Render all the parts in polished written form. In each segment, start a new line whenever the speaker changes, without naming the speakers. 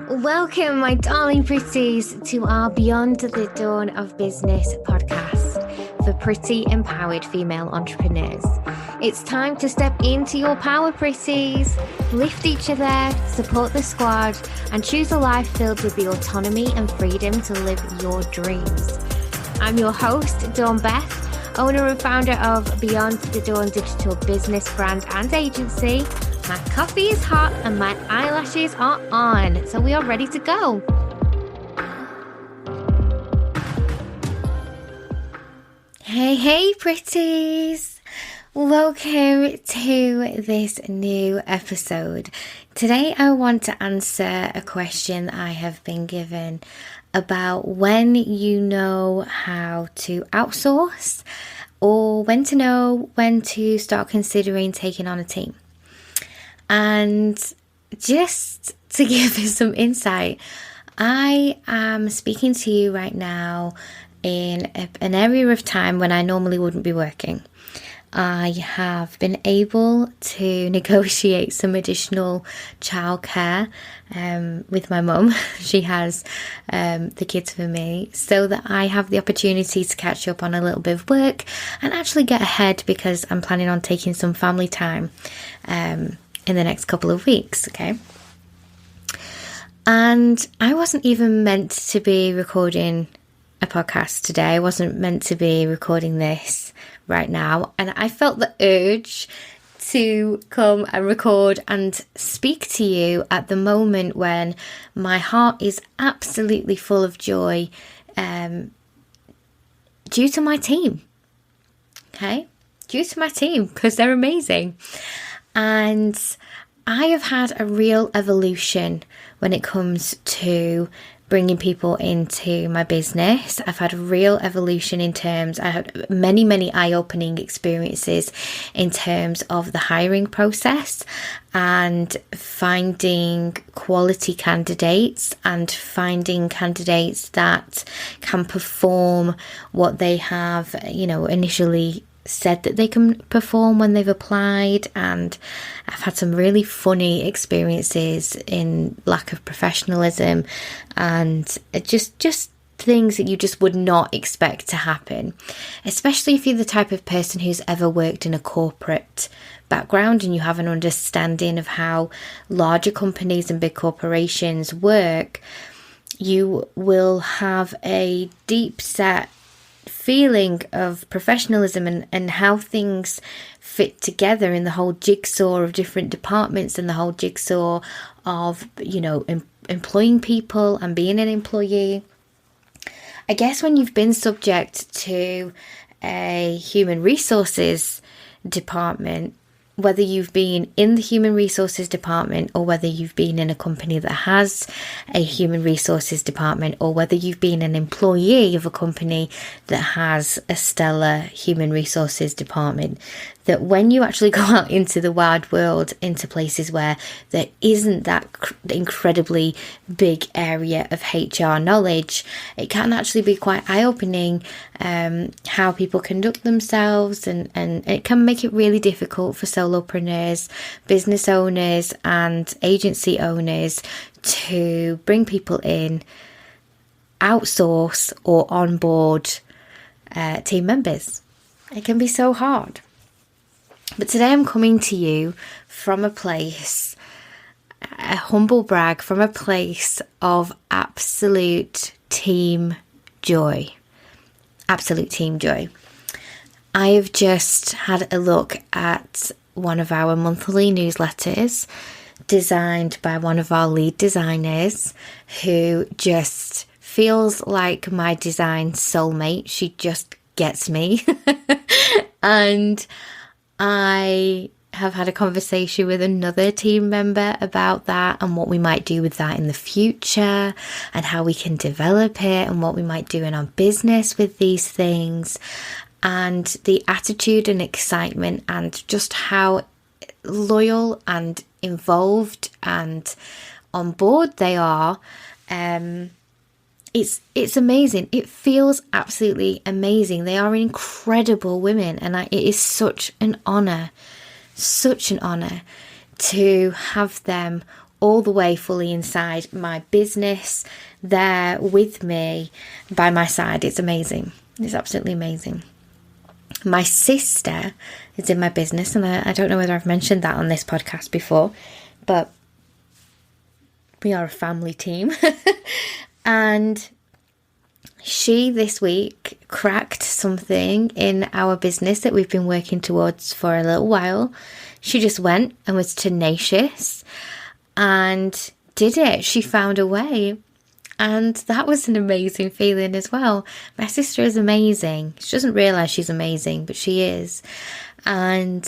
Welcome, my darling pretties, to our Beyond the Dawn of Business podcast for pretty, empowered female entrepreneurs. It's time to step into your power, pretties. Lift each other, support the squad, and choose a life filled with the autonomy and freedom to live your dreams. I'm your host, Dawn Beth, owner and founder of Beyond the Dawn digital business brand and agency. My coffee is hot and my eyelashes are on, so we are ready to go. Hey, pretties. Welcome to this new episode. Today I want to answer a question I have been given about when you know how to outsource or when to know when to start considering taking on a team. And just to give you some insight, I am speaking to you right now in an area of time when I normally wouldn't be working. I have been able to negotiate some additional childcare with my mum. She has the kids for me, so that I have the opportunity to catch up on a little bit of work and actually get ahead, because I'm planning on taking some family time in the next couple of weeks, okay? And I wasn't even meant to be recording a podcast today. I wasn't meant to be recording this right now. And I felt the urge to come and record and speak to you at the moment when my heart is absolutely full of joy due to my team, okay? Due to my team, because they're amazing. And I have had a real evolution when it comes to bringing people into my business. I've had a real evolution in terms, I had many eye-opening experiences in terms of the hiring process and finding quality candidates and finding candidates that can perform what they have, initially said that they can perform when they've applied. And I've had some really funny experiences in lack of professionalism and just things that you just would not expect to happen, especially if you're the type of person who's ever worked in a corporate background and you have an understanding of how larger companies and big corporations work. You will have a deep set feeling of professionalism and how things fit together in the whole jigsaw of different departments and the whole jigsaw of, employing people and being an employee. I guess when you've been subject to a human resources department, whether you've been in the human resources department or whether you've been in a company that has a human resources department, or whether you've been an employee of a company that has a stellar human resources department, that when you actually go out into the wide world, into places where there isn't that incredibly big area of HR knowledge, it can actually be quite eye-opening how people conduct themselves, and it can make it really difficult for solopreneurs, business owners and agency owners to bring people in, outsource or onboard team members. It can be so hard. But today I'm coming to you from a place, a humble brag, from a place of absolute team joy. Absolute team joy. I have just had a look at one of our monthly newsletters designed by one of our lead designers, who just feels like my design soulmate. She just gets me. And I have had a conversation with another team member about that and what we might do with that in the future and how we can develop it and what we might do in our business with these things, and the attitude and excitement and just how loyal and involved and on board they are. It's amazing. It feels absolutely amazing. They are incredible women, and it is such an honour to have them all the way fully inside my business, there with me by my side. It's amazing. It's absolutely amazing. My sister is in my business, and I don't know whether I've mentioned that on this podcast before, but we are a family team. And she this week cracked something in our business that we've been working towards for a little while. She just went and was tenacious and did it. She found a way. And that was an amazing feeling as well. My sister is amazing. She doesn't realise she's amazing, but she is. And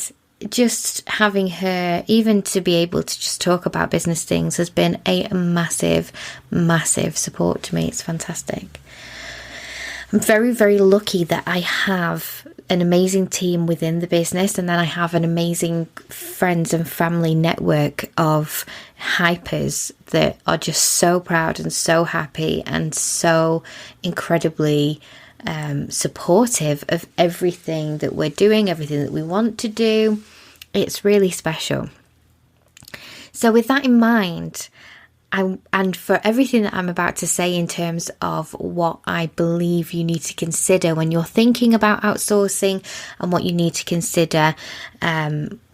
just having her, even to be able to just talk about business things, has been a massive, massive support to me. It's fantastic. I'm very, very lucky that I have an amazing team within the business, and then I have an amazing friends and family network of hypers that are just so proud and so happy and so incredibly supportive of everything that we're doing, everything that we want to do. It's really special. So with that in mind, and for everything that I'm about to say in terms of what I believe you need to consider when you're thinking about outsourcing, and what you need to consider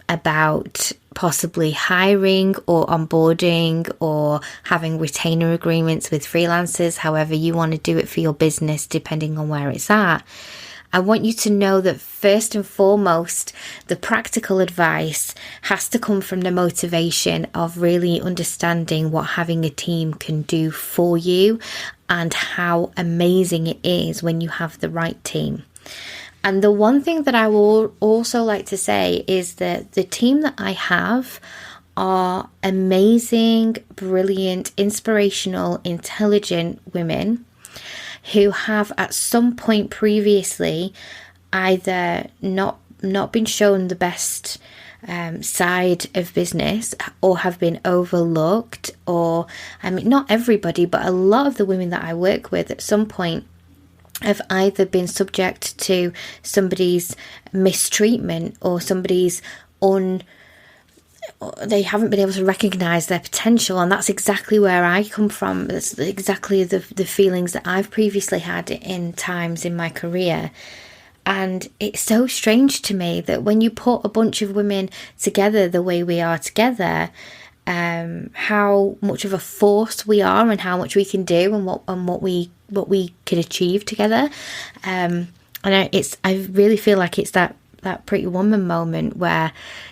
about possibly hiring or onboarding or having retainer agreements with freelancers, however you want to do it for your business, depending on where it's at. I want you to know that first and foremost, the practical advice has to come from the motivation of really understanding what having a team can do for you and how amazing it is when you have the right team. And the one thing that I will also like to say is that the team that I have are amazing, brilliant, inspirational, intelligent women who have at some point previously either not been shown the best side of business, or have been overlooked, or I mean, not everybody, but a lot of the women that I work with at some point have either been subject to somebody's mistreatment or somebody's they haven't been able to recognise their potential, and that's exactly where I come from. That's exactly the feelings that I've previously had in times in my career. And it's so strange to me that when you put a bunch of women together the way we are together, how much of a force we are and how much we can do and what we can achieve together. And I really feel like it's that Pretty Woman moment where,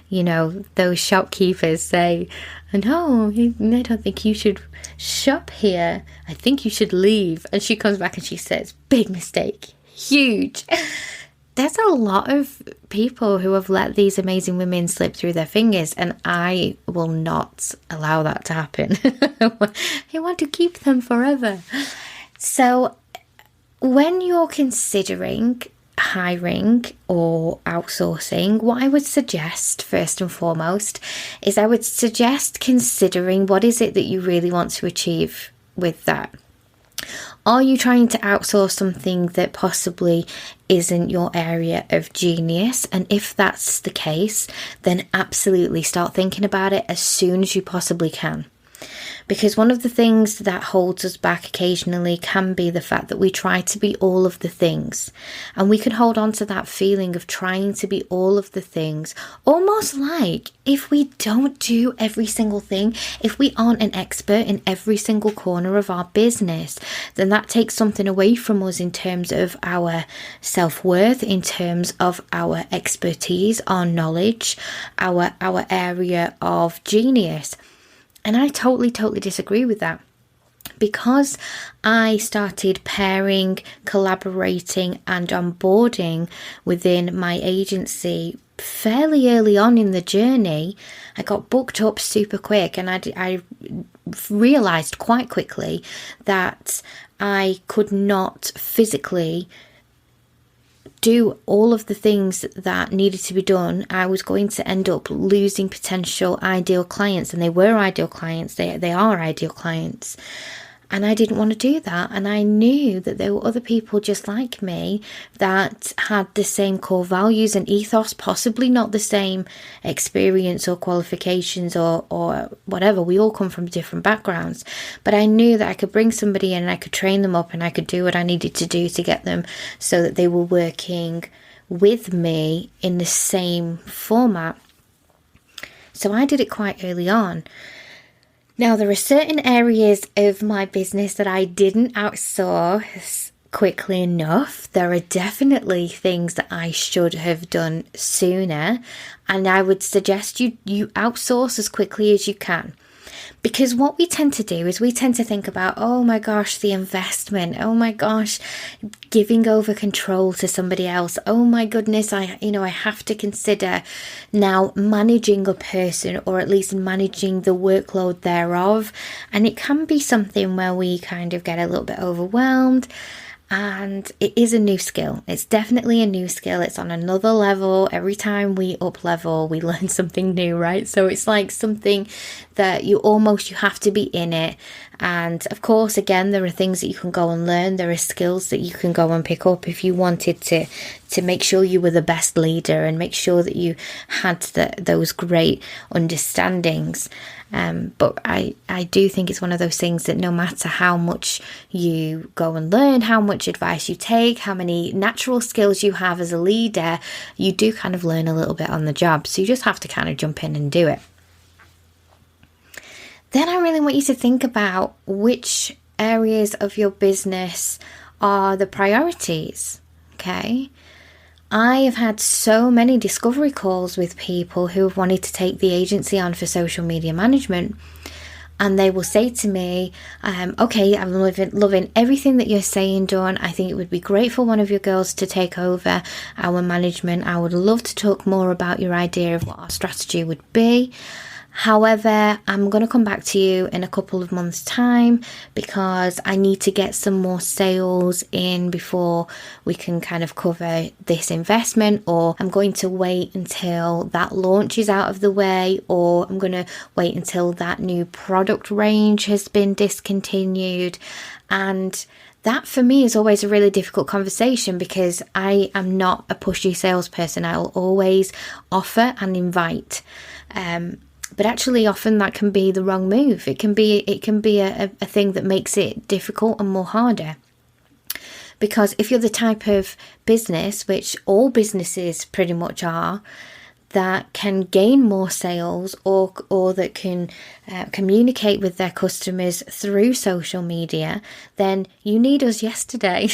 you know, those shopkeepers say, no, I don't think you should shop here. I think you should leave. And she comes back and she says, big mistake, huge. There's a lot of people who have let these amazing women slip through their fingers, and I will not allow that to happen. I want to keep them forever. So when you're considering hiring or outsourcing, what I would suggest first and foremost is I would suggest considering what is it that you really want to achieve with that. Are you trying to outsource something that possibly isn't your area of genius? And if that's the case, then absolutely start thinking about it as soon as you possibly can. Because one of the things that holds us back occasionally can be the fact that we try to be all of the things. And we can hold on to that feeling of trying to be all of the things, almost like if we don't do every single thing, if we aren't an expert in every single corner of our business, then that takes something away from us in terms of our self-worth, in terms of our expertise, our knowledge, our area of genius. And I totally disagree with that. Because I started pairing, collaborating and onboarding within my agency fairly early on in the journey, I got booked up super quick, and I realised quite quickly that I could not physically do all of the things that needed to be done. I was going to end up losing potential ideal clients, and they were ideal clients. They are ideal clients. And I didn't want to do that. And I knew that there were other people just like me that had the same core values and ethos, possibly not the same experience or qualifications or whatever. We all come from different backgrounds. But I knew that I could bring somebody in and I could train them up and I could do what I needed to do to get them so that they were working with me in the same format. So I did it quite early on. Now, there are certain areas of my business that I didn't outsource quickly enough. There are definitely things that I should have done sooner, and I would suggest you outsource as quickly as you can. Because what we tend to do is we tend to think about, oh my gosh, the investment, oh my gosh, giving over control to somebody else, oh my goodness, I have to consider now managing a person, or at least managing the workload thereof. And it can be something where we kind of get a little bit overwhelmed. And it is a new skill. It's definitely a new skill. It's on another level. Every time we up level, we learn something new, right? So it's like something that you have to be in it. And of course, again, there are things that you can go and learn. There are skills that you can go and pick up if you wanted to make sure you were the best leader and make sure that you had those great understandings. But I do think it's one of those things that no matter how much you go and learn, how much advice you take, how many natural skills you have as a leader, you do kind of learn a little bit on the job. So you just have to kind of jump in and do it. Then I really want you to think about which areas of your business are the priorities, okay? I have had so many discovery calls with people who have wanted to take the agency on for social media management. And they will say to me, okay, I'm loving everything that you're saying, Dawn. I think it would be great for one of your girls to take over our management. I would love to talk more about your idea of what our strategy would be. However, I'm going to come back to you in a couple of months' time because I need to get some more sales in before we can kind of cover this investment, or I'm going to wait until that launch is out of the way, or I'm going to wait until that new product range has been discontinued. And that for me is always a really difficult conversation because I am not a pushy salesperson. I will always offer and invite. But actually often that can be the wrong move. It can be a thing that makes it difficult and more harder. Because if you're the type of business, which all businesses pretty much are, that can gain more sales or that can communicate with their customers through social media, then you need us yesterday.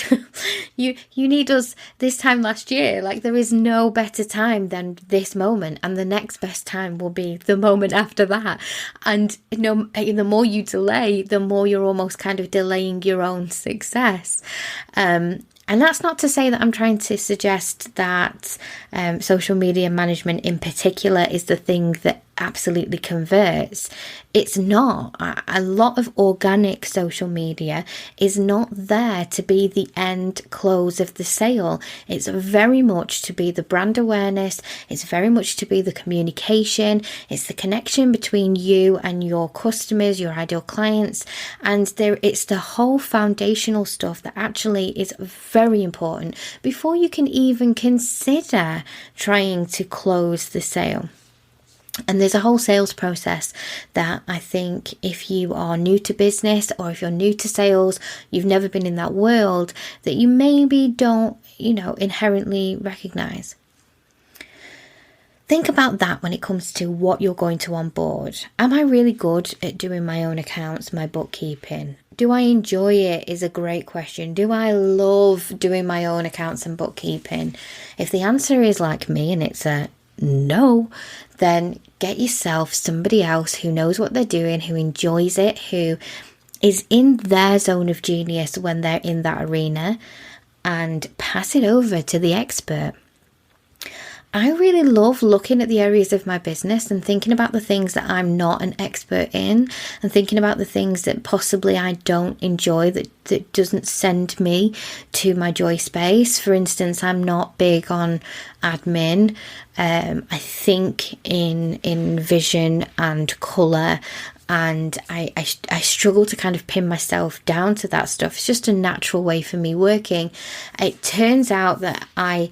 you need us this time last year. Like, there is no better time than this moment, and the next best time will be the moment after that. And the more you delay, the more you're almost kind of delaying your own success. And that's not to say that I'm trying to suggest that social media management in particular is the thing that absolutely converts. It's not. A lot of organic social media is not there to be the end close of the sale. It's very much to be the brand awareness. It's very much to be the communication. It's the connection between you and your customers, your ideal clients. And it's the whole foundational stuff that actually is very important before you can even consider trying to close the sale. And there's a whole sales process that I think if you are new to business or if you're new to sales, you've never been in that world, that you maybe don't, inherently recognize. Think about that when it comes to what you're going to onboard. Am I really good at doing my own accounts, my bookkeeping? Do I enjoy it is a great question. Do I love doing my own accounts and bookkeeping? If the answer is like me and it's a no, then get yourself somebody else who knows what they're doing, who enjoys it, who is in their zone of genius when they're in that arena, and pass it over to the expert. I really love looking at the areas of my business and thinking about the things that I'm not an expert in, and thinking about the things that possibly I don't enjoy, that doesn't send me to my joy space. For instance, I'm not big on admin. I think in vision and colour and I struggle to kind of pin myself down to that stuff. It's just a natural way for me working. It turns out that I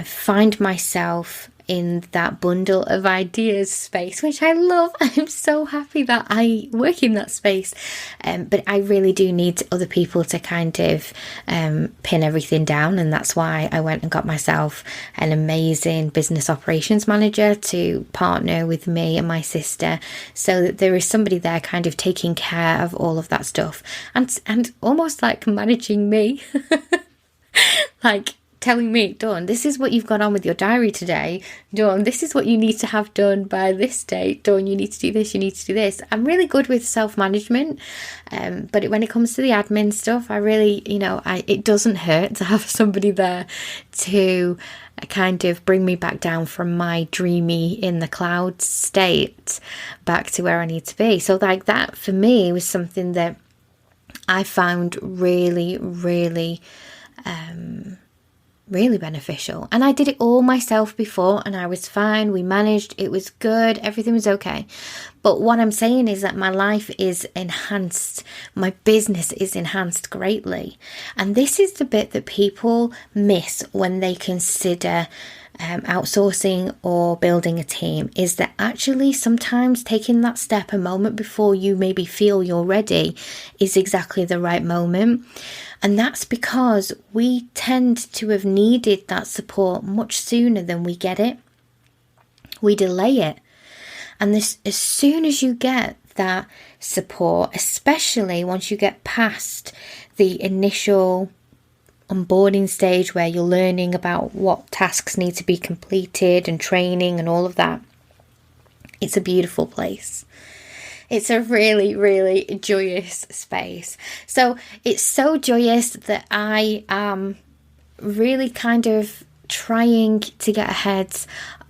find myself in that bundle of ideas space, which I love. I'm so happy that I work in that space. But I really do need other people to kind of pin everything down. And that's why I went and got myself an amazing business operations manager to partner with me and my sister, so that there is somebody there kind of taking care of all of that stuff and almost like managing me. Like, telling me, Dawn, this is what you've got on with your diary today. Dawn, this is what you need to have done by this date. Dawn, you need to do this, you need to do this. I'm really good with self-management, but when it comes to the admin stuff, I really, it doesn't hurt to have somebody there to kind of bring me back down from my dreamy in the clouds state back to where I need to be. So like that for me was something that I found really, really really beneficial. And I did it all myself before and I was fine. We managed, it was good, everything was okay. But what I'm saying is that my life is enhanced, my business is enhanced greatly. And this is the bit that people miss when they consider outsourcing or building a team, is that actually sometimes taking that step a moment before you maybe feel you're ready is exactly the right moment. And that's because we tend to have needed that support much sooner than we get it. We delay it. And this, as soon as you get that support, especially once you get past the initial onboarding stage where you're learning about what tasks need to be completed and training and all of that, it's a beautiful place. It's a really, really joyous space. So it's so joyous that I am really kind of trying to get ahead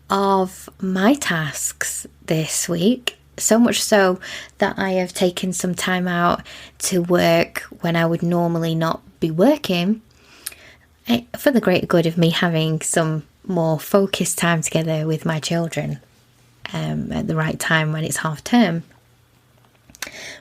of my tasks this week. So much so that I have taken some time out to work when I would normally not be working, for the greater good of me having some more focused time together with my children at the right time when it's half term.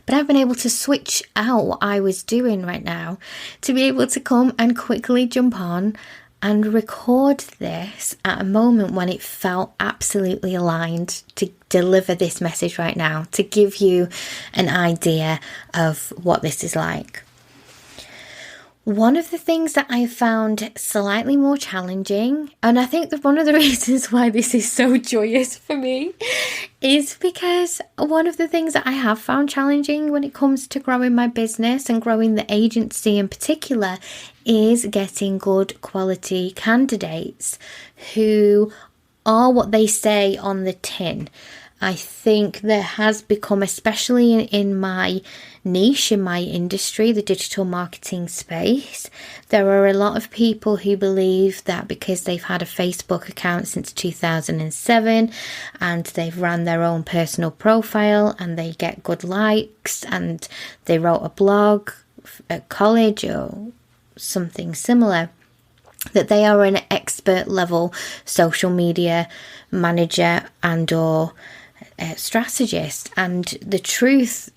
But I've been able to switch out what I was doing right now to be able to come and quickly jump on and record this at a moment when it felt absolutely aligned to deliver this message right now, to give you an idea of what this is like. One of the things that I found slightly more challenging, and I think that one of the reasons why this is so joyous for me, is because one of the things that I have found challenging when it comes to growing my business and growing the agency in particular is getting good quality candidates who are what they say on the tin. I think there has become, especially in my niche, in my industry, the digital marketing space, there are a lot of people who believe that because they've had a Facebook account since 2007 and they've ran their own personal profile and they get good likes and they wrote a blog at college or something similar, that they are an expert level social media manager and or strategist. And the truth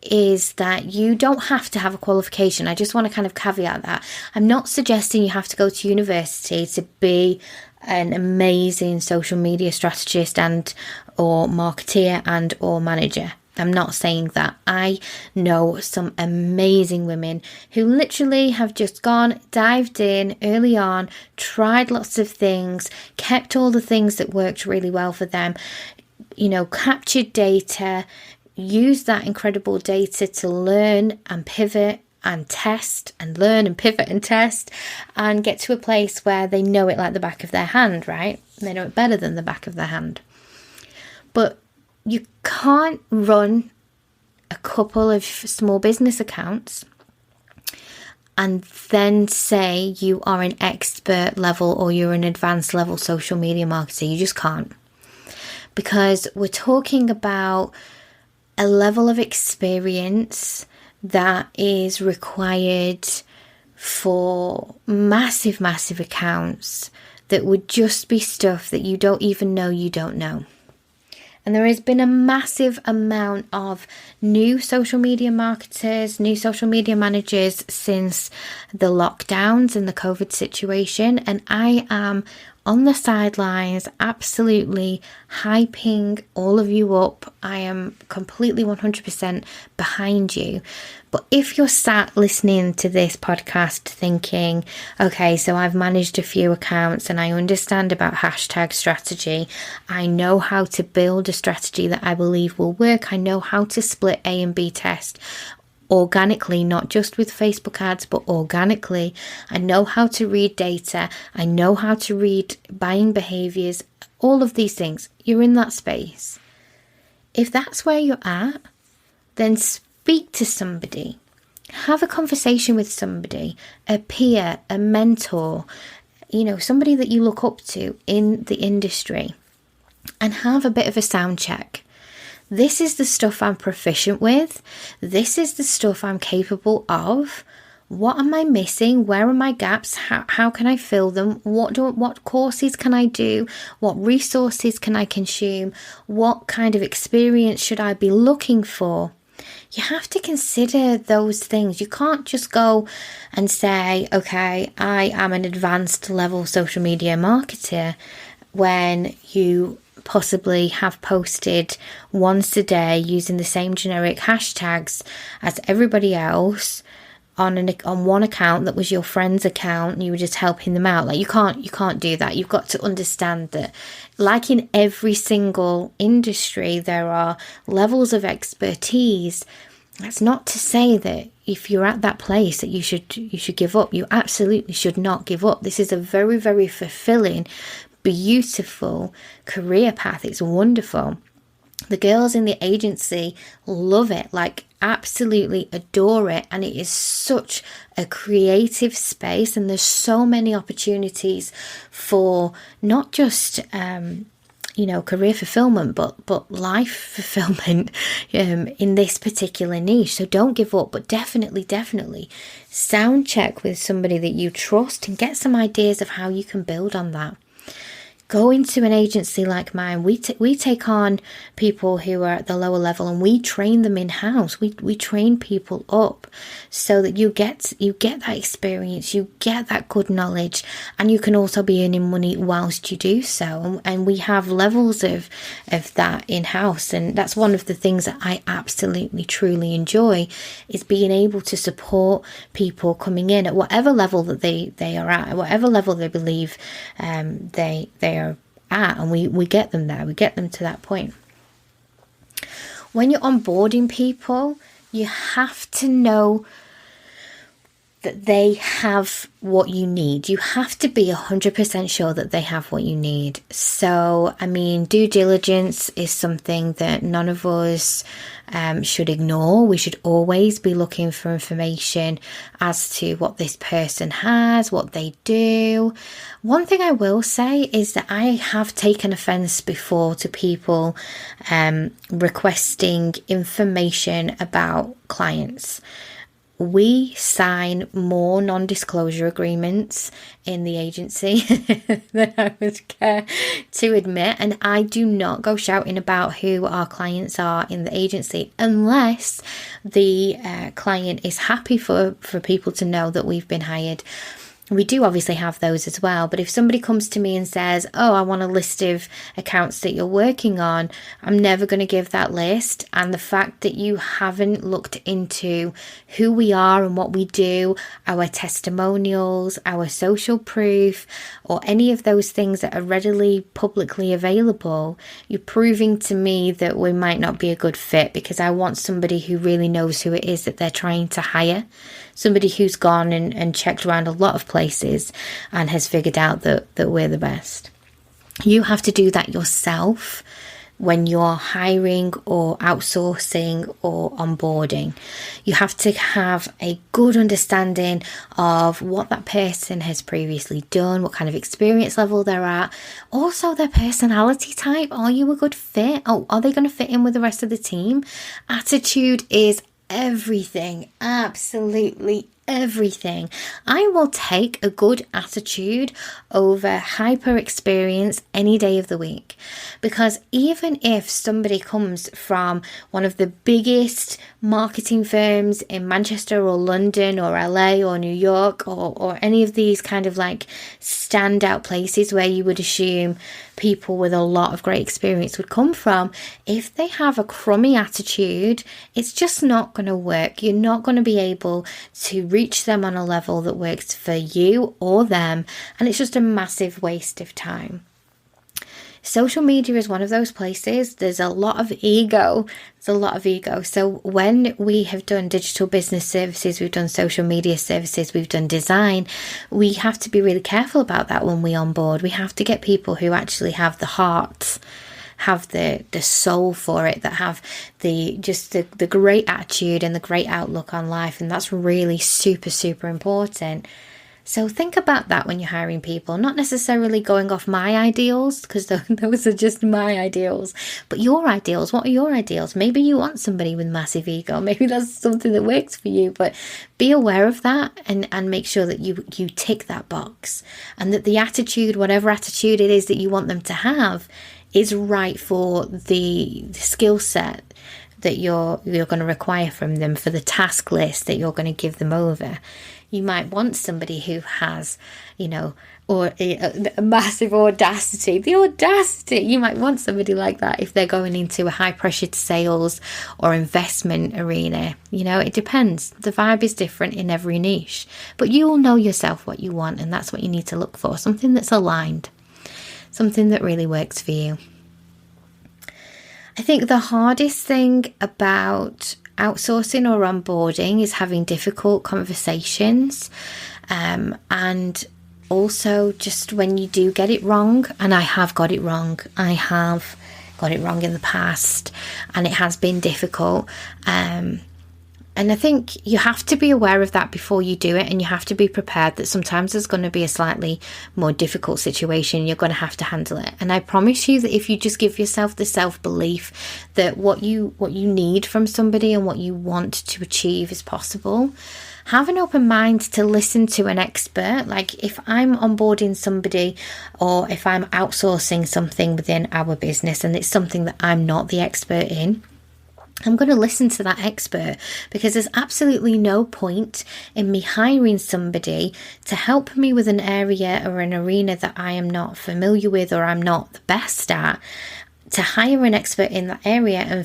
is that you don't have to have a qualification. I just want to kind of caveat that. I'm not suggesting you have to go to university to be an amazing social media strategist and or marketeer and or manager. I'm not saying that. I know some amazing women who literally have just dived in early on, tried lots of things, kept all the things that worked really well for them, captured data, used that incredible data to learn and pivot and test and learn and pivot and test and get to a place where they know it like the back of their hand, right? They know it better than the back of their hand. But you can't run a couple of small business accounts and then say you are an expert level or you're an advanced level social media marketer. You just can't. Because we're talking about a level of experience that is required for massive, massive accounts that would just be stuff that you don't even know you don't know. And there has been a massive amount of new social media marketers, new social media managers since the lockdowns and the COVID situation. And I am on the sidelines, absolutely hyping all of you up. I am completely 100% behind you. But if you're sat listening to this podcast thinking, okay, so I've managed a few accounts and I understand about hashtag strategy. I know how to build a strategy that I believe will work. I know how to split A and B test organically, not just with Facebook ads, but organically. I know how to read data. I know how to read buying behaviors, all of these things. You're in that space. If that's where you're at, then speak to somebody. Have a conversation with somebody, a peer, a mentor, somebody that you look up to in the industry, and have a bit of a sound check. This is the stuff I'm proficient with. This is the stuff I'm capable of. What am I missing? Where are my gaps? How can I fill them? What courses can I do? What resources can I consume? What kind of experience should I be looking for? You have to consider those things. You can't just go and say, okay, I am an advanced level social media marketer when you possibly have posted once a day using the same generic hashtags as everybody else on one account that was your friend's account, and you were just helping them out. Like you can't do that. You've got to understand that, like in every single industry, there are levels of expertise. That's not to say that if you're at that place that you should give up. You absolutely should not give up. This is a very, very fulfilling, beautiful career path. It's wonderful. The girls in the agency love it, like absolutely adore it, and it is such a creative space, and there's so many opportunities for not just career fulfillment, but life fulfillment in this particular niche. So don't give up, but definitely sound check with somebody that you trust and get some ideas of how you can build on that. Go into an agency like mine. We take on people who are at the lower level, and we train them in-house. We train people up so that you get that experience, you get that good knowledge, and you can also be earning money whilst you do so. And we have levels of that in-house, and that's one of the things that I absolutely truly enjoy, is being able to support people coming in at whatever level that they are at whatever level they believe they are at, and we get them there. We get them to that point. When you're onboarding people, you have to know that they have what you need. You have to be 100% sure that they have what you need. So, due diligence is something that none of us should ignore. We should always be looking for information as to what this person has, what they do. One thing I will say is that I have taken offence before to people requesting information about clients. We sign more non-disclosure agreements in the agency than I would care to admit, and I do not go shouting about who our clients are in the agency unless the client is happy for people to know that we've been hired. We do obviously have those as well, but if somebody comes to me and says, oh, I want a list of accounts that you're working on, I'm never going to give that list. And the fact that you haven't looked into who we are and what we do, our testimonials, our social proof, or any of those things that are readily publicly available, you're proving to me that we might not be a good fit, because I want somebody who really knows who it is that they're trying to hire. Somebody who's gone and checked around a lot of places and has figured out that we're the best. You have to do that yourself when you're hiring or outsourcing or onboarding. You have to have a good understanding of what that person has previously done, what kind of experience level they're at, also their personality type. Are you a good fit? Oh, are they going to fit in with the rest of the team? Attitude is everything, absolutely everything. I will take a good attitude over hyper experience any day of the week, because even if somebody comes from one of the biggest marketing firms in Manchester or London or LA or New York or any of these kind of like standout places where you would assume people with a lot of great experience would come from, if they have a crummy attitude, it's just not going to work. You're not going to be able to reach them on a level that works for you or them, and it's just a massive waste of time. Social media is one of those places. There's a lot of ego. So when we have done digital business services, we've done social media services, we've done design, we have to be really careful about that when we onboard. We have to get people who actually have the heart, have the soul for it, that have the great attitude and the great outlook on life. And that's really super, super important. So think about that when you're hiring people, not necessarily going off my ideals, because those are just my ideals, but your ideals. What are your ideals? Maybe you want somebody with massive ego. Maybe that's something that works for you, but be aware of that and make sure that you tick that box, and that the attitude, whatever attitude it is that you want them to have, is right for the skill set that you're going to require from them, for the task list that you're going to give them over. You might want somebody who has, or a massive audacity. The audacity! You might want somebody like that if they're going into a high pressure sales or investment arena. It depends. The vibe is different in every niche. But you will know yourself what you want, and that's what you need to look for. Something that's aligned. Something that really works for you. I think the hardest thing about outsourcing or onboarding is having difficult conversations, and also just when you do get it wrong. And I have got it wrong. I have got it wrong in the past, and it has been difficult. And I think you have to be aware of that before you do it, and you have to be prepared that sometimes there's going to be a slightly more difficult situation. You're going to have to handle it. And I promise you that if you just give yourself the self-belief that what you need from somebody and what you want to achieve is possible, have an open mind to listen to an expert. Like if I'm onboarding somebody, or if I'm outsourcing something within our business and it's something that I'm not the expert in, I'm going to listen to that expert, because there's absolutely no point in me hiring somebody to help me with an area or an arena that I am not familiar with or I'm not the best at, to hire an expert in that area and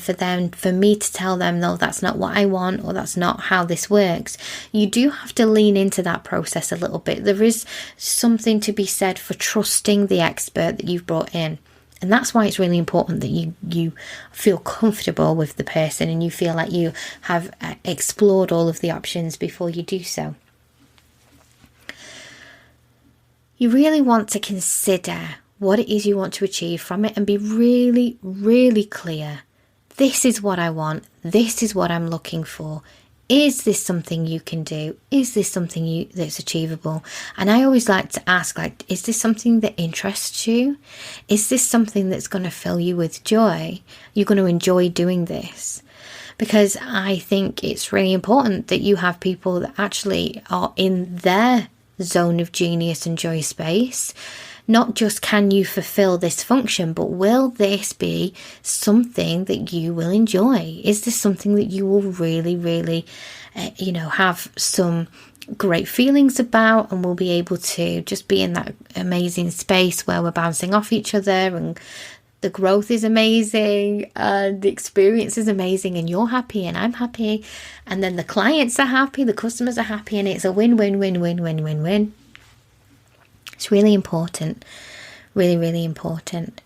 for me to tell them, no, that's not what I want, or that's not how this works. You do have to lean into that process a little bit. There is something to be said for trusting the expert that you've brought in. And that's why it's really important that you feel comfortable with the person and you feel like you have explored all of the options before you do so. You really want to consider what it is you want to achieve from it and be really, really clear. This is what I want. This is what I'm looking for. Is this something you can do? Is this something that's achievable? And I always like to ask, is this something that interests you? Is this something that's going to fill you with joy? You're going to enjoy doing this? Because I think it's really important that you have people that actually are in their zone of genius and joy space. Not just can you fulfill this function, but will this be something that you will enjoy? Is this something that you will really, really, have some great feelings about, and will be able to just be in that amazing space where we're bouncing off each other and the growth is amazing, the experience is amazing, and you're happy and I'm happy, and then the clients are happy, the customers are happy, and it's a win-win-win-win-win-win-win. It's really important, really, really important.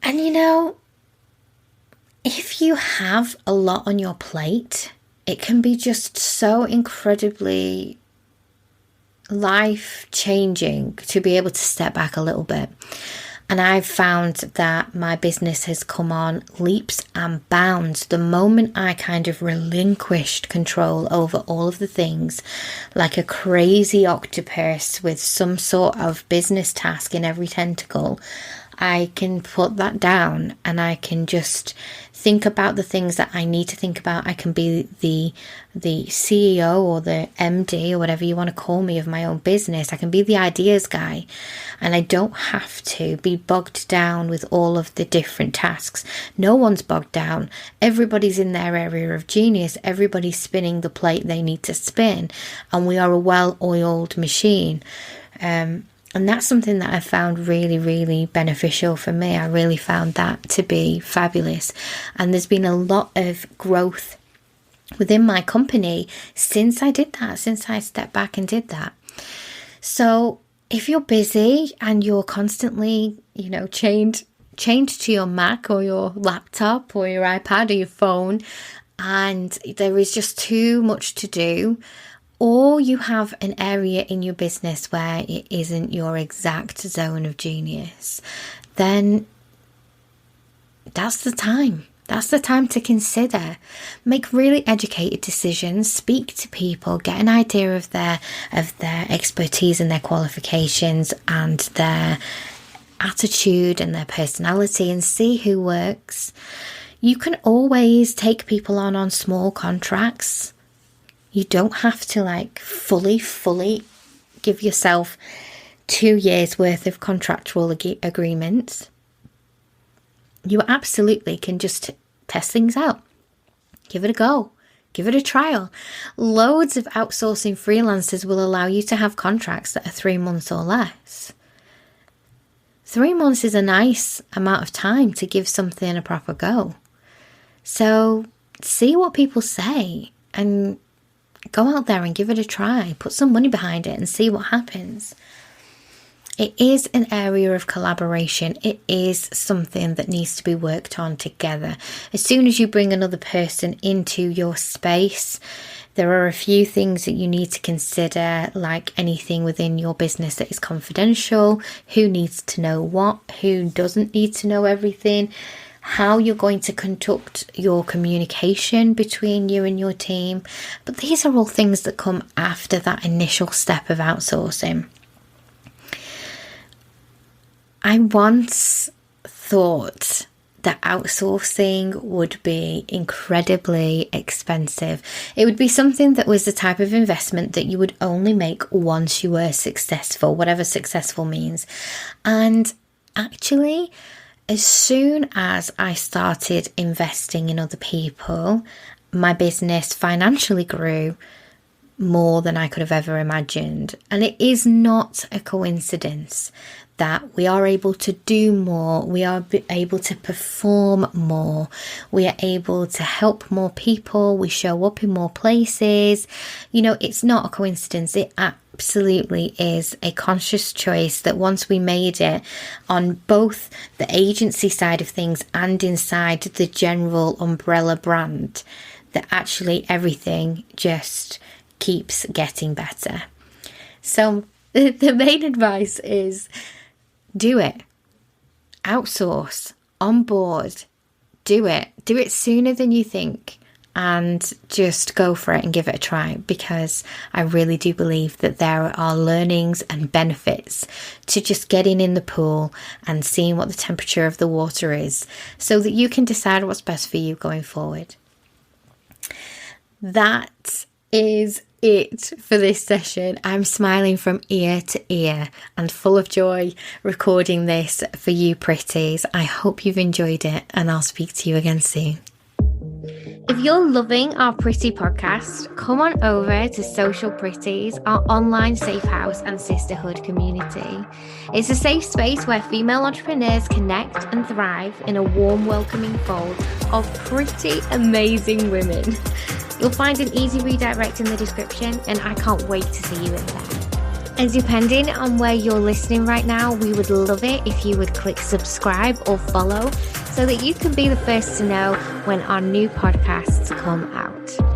And if you have a lot on your plate, it can be just so incredibly life-changing to be able to step back a little bit. And I've found that my business has come on leaps and bounds the moment I kind of relinquished control over all of the things, like a crazy octopus with some sort of business task in every tentacle. I can put that down and I can just think about the things that I need to think about. I can be the CEO or the MD or whatever you want to call me of my own business. I can be the ideas guy, and I don't have to be bogged down with all of the different tasks. No one's bogged down. Everybody's in their area of genius. Everybody's spinning the plate they need to spin, and we are a well-oiled machine. And that's something that I found really, really beneficial for me. I really found that to be fabulous. And there's been a lot of growth within my company since I did that, since I stepped back and did that. So if you're busy and you're constantly, chained to your Mac or your laptop or your iPad or your phone, and there is just too much to do, or you have an area in your business where it isn't your exact zone of genius, then that's the time. That's the time to consider. Make really educated decisions, speak to people, get an idea of their expertise and their qualifications and their attitude and their personality, and see who works. You can always take people on small contracts. You don't have to fully give yourself 2 years worth of contractual agreements. You absolutely can just test things out. Give it a go. Give it a trial. Loads of outsourcing freelancers will allow you to have contracts that are 3 months or less. 3 months is a nice amount of time to give something a proper go. So see what people say and go out there and give it a try. Put some money behind it and see what happens. It is an area of collaboration. It is something that needs to be worked on together. As soon as you bring another person into your space, there are a few things that you need to consider, like anything within your business that is confidential, who needs to know what, who doesn't need to know everything, how you're going to conduct your communication between you and your team. But these are all things that come after that initial step of outsourcing. I once thought that outsourcing would be incredibly expensive. It would be something that was the type of investment that you would only make once you were successful, whatever successful means. And actually, as soon as I started investing in other people, my business financially grew more than I could have ever imagined. And it is not a coincidence that we are able to do more, we are able to perform more, we are able to help more people, we show up in more places. It's not a coincidence. It absolutely is a conscious choice that once we made it on both the agency side of things and inside the general umbrella brand, that actually everything just keeps getting better. So the main advice is do it. Outsource, onboard, do it. Do it sooner than you think, and just go for it and give it a try, because I really do believe that there are learnings and benefits to just getting in the pool and seeing what the temperature of the water is, so that you can decide what's best for you going forward. That is it for this session. I'm smiling from ear to ear and full of joy recording this for you pretties. I hope you've enjoyed it, and I'll speak to you again soon. If you're loving our Pretty podcast, come on over to Social Pretties, our online safe house and sisterhood community. It's a safe space where female entrepreneurs connect and thrive in a warm, welcoming fold of pretty amazing women. You'll find an easy redirect in the description, and I can't wait to see you in there. And depending on where you're listening right now, we would love it if you would click subscribe or follow, so that you can be the first to know when our new podcasts come out.